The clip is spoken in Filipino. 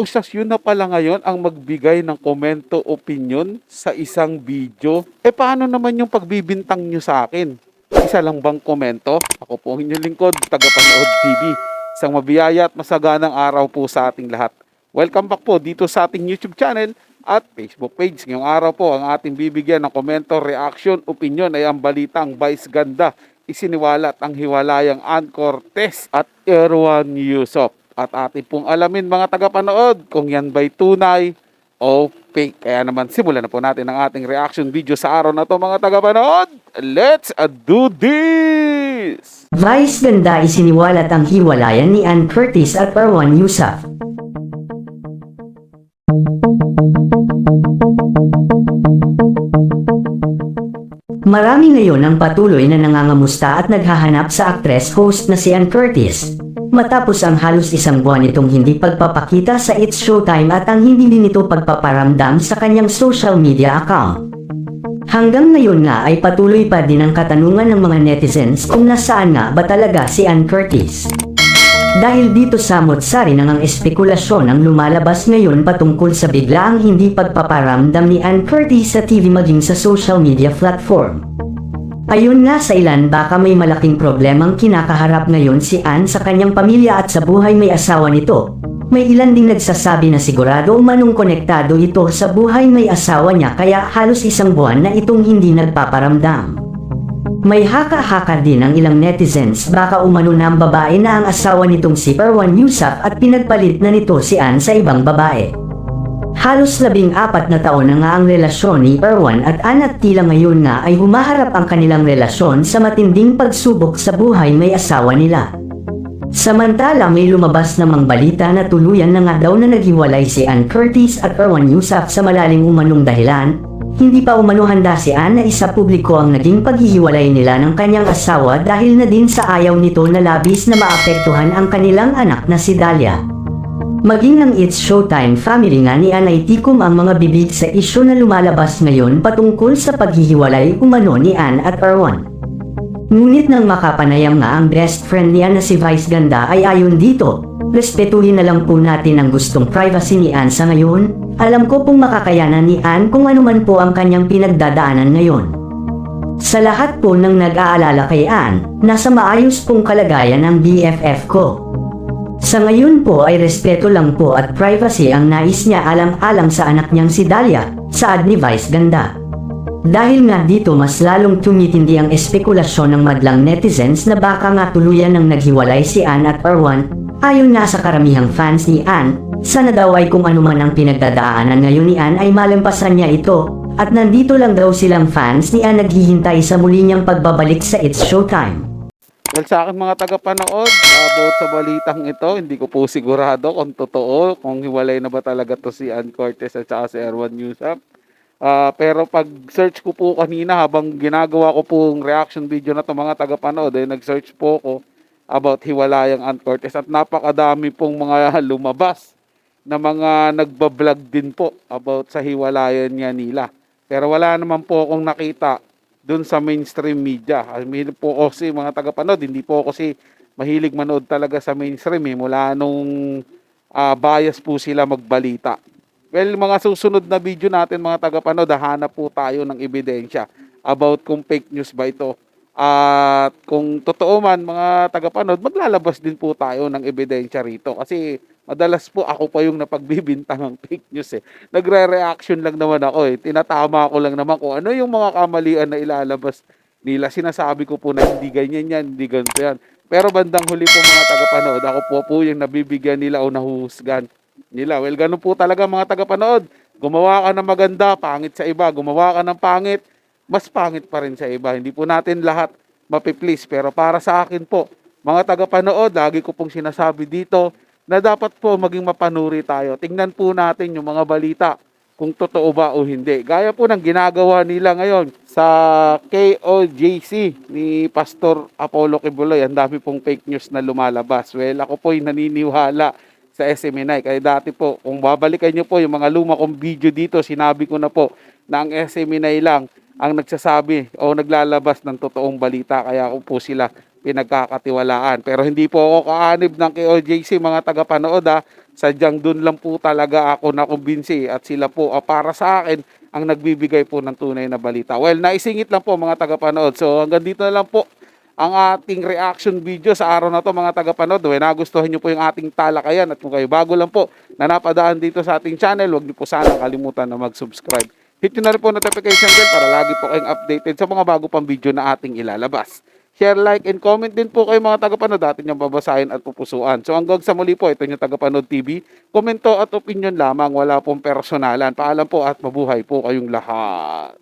akusasyon na pala ngayon ang magbigay ng komento opinion sa isang video. Paano naman yung pagbibintang nyo sa akin? Isa lang bang komento? Ako po ang inyong lingkod, Tagapanood TV. Isang mabiyaya at masaganang araw po sa ating lahat. Welcome back po dito sa ating YouTube channel at Facebook page. Ngayong araw po ang ating bibigyan ng komento, reaction, opinion ay ang balitang Vice Ganda. Isiniwalat ang hiwalayang Ann Cortez at Erwan Yusuf. At atin pong alamin mga tagapanood kung yan ba'y tunay o fake. Kaya naman simulan na po natin ang ating reaction video sa araw na to mga tagapanood. Let's do this! Vice Ganda isiniwalat ang hiwalayan ni Ann Curtis at Erwan Yusuf. Marami ngayon ang patuloy na nangangamusta at naghahanap sa actress host na si Ann Curtis. Matapos ang halos isang buwan itong hindi pagpapakita sa It's Showtime at ang hindi din ito pagpaparamdam sa kanyang social media account. Hanggang ngayon nga ay patuloy pa din ang katanungan ng mga netizens kung nasaan nga ba talaga si Ann Curtis. Dahil dito samot-sari nang ang espekulasyon ang lumalabas ngayon patungkol sa biglaang hindi pagpaparamdam ni Ann Curtis sa TV maging sa social media platform. Ayon nga sa ilan baka may malaking problemang kinakaharap ngayon si Ann sa kanyang pamilya at sa buhay may asawa nito. May ilan ding nagsasabi na sigurado umanong konektado ito sa buhay may asawa niya kaya halos isang buwan na itong hindi nagpaparamdam. May haka-haka din ang ilang netizens baka umano na ang babae na ang asawa nitong si Erwan Yusuf at pinagpalit na nito si Ann sa ibang babae. Halos 14 na taon na nga ang relasyon ni Erwan at Ann at tila ngayon nga ay humaharap ang kanilang relasyon sa matinding pagsubok sa buhay may asawa nila. Samantala may lumabas namang balita na tuluyan na nga daw na naghiwalay si Ann Curtis at Erwan Yusuf sa malalim umanong dahilan. Hindi pa umano handa si Ann na isa publiko ang naging paghihiwalay nila ng kanyang asawa dahil na din sa ayaw nito na labis na maapektuhan ang kanilang anak na si Dalia. Maging ang It's Showtime family nga ni Ann ay tikom ang mga bibig sa isyu na lumalabas ngayon patungkol sa paghihiwalay umano ni Ann at Erwan. Ngunit nang makapanayam nga ang best friend niya na si Vice Ganda ay ayon dito, respetuhin na lang po natin ang gustong privacy ni Ann sa ngayon. Alam ko pong makakayanan ni Ann kung ano man po ang kanyang pinagdadaanan ngayon. Sa lahat po ng nag-aalala kay Ann, nasa maayos pong kalagayan ang BFF ko. Sa ngayon po ay respeto lang po at privacy ang nais niya alang-alang sa anak niyang si Dalia, saad ni Vice Ganda. Dahil nga dito mas lalong tumitindi ang espekulasyon ng madlang netizens na baka nga tuluyan ng naghiwalay si Ann at Erwan. Ayon nga sa karamihang fans ni Ann, sana daw ay kung ano man ang pinagdadaanan ngayon ni Ann ay malampasan niya ito, at nandito lang daw silang fans ni Ann naghihintay sa muli niyang pagbabalik sa It's Showtime. Well, sa akin mga tagapanood, about sa balitang ito, hindi ko po sigurado kung totoo, kung hiwalay na ba talaga to si Ann Cortez at saka si Erwan Yusuf. Pero pag search ko po kanina habang ginagawa ko pong reaction video na to mga tagapanood, nag-search po ko about hiwalayang Ann Cortez at napakadami pong mga lumabas na mga nagbablog din po about sa hiwalayan niya nila. Pero wala naman po akong nakita dun sa mainstream media. Mahilig po kasi mga tagapanood, hindi po kasi mahilig manood talaga sa mainstream mula nung bias po sila magbalita. Well, mga susunod na video natin mga tagapanood, hanap po tayo ng ebidensya about kung fake news ba ito. At kung totoo man mga tagapanood, maglalabas din po tayo ng ebidensya rito. Kasi madalas po ako pa yung napagbibintang ng fake news Nagre-reaction lang naman ako Tinatama ko lang naman kung ano yung mga kamalian na ilalabas nila. Sinasabi ko po na hindi ganyan yan, hindi ganito yan. Pero bandang huli po mga tagapanood, ako po yung nabibigyan nila o nahuhusgan nila. Well, ganun po talaga mga tagapanood. Gumawa ka ng maganda, pangit sa iba. Gumawa ka ng pangit, mas pangit pa rin sa iba. Hindi po natin lahat mapiplease. Pero para sa akin po, mga tagapanood, lagi ko pong sinasabi dito na dapat po maging mapanuri tayo. Tingnan po natin yung mga balita kung totoo ba o hindi. Gaya po ng ginagawa nila ngayon sa KOJC ni Pastor Apollo Kibuloy. Ang dami pong fake news na lumalabas. Well, ako po'y naniniwala sa SMNI. Kaya dati po, kung babalikan nyo po yung mga luma kong video dito, sinabi ko na po na ang SMNI lang ang nagsasabi o naglalabas ng totoong balita. Kaya ako po sila pinagkakatiwalaan. Pero hindi po ako kaanib ng KOJC mga tagapanood sadyang dun lang po talaga ako nakumbinsi at sila po para sa akin ang nagbibigay po ng tunay na balita. Well, naisingit lang po mga tagapanood. So hanggang dito na lang po ang ating reaction video sa araw na to mga tagapanood. Kung nagustuhan nyo po yung ating talakayan at kung kayo bago lang po na napadaan dito sa ating channel, huwag nyo po sana kalimutan na mag-subscribe. Hit nyo na rin po notification bell para lagi po kayong updated sa mga bago pang video na ating ilalabas. Share, like, and comment din po kayo mga tagapanood. Atin yung babasahin at pupusuan. So hanggang sa muli po, ito yung Tagapanood TV. Komento at opinion lamang, wala pong personalan. Paalam po at mabuhay po kayong lahat.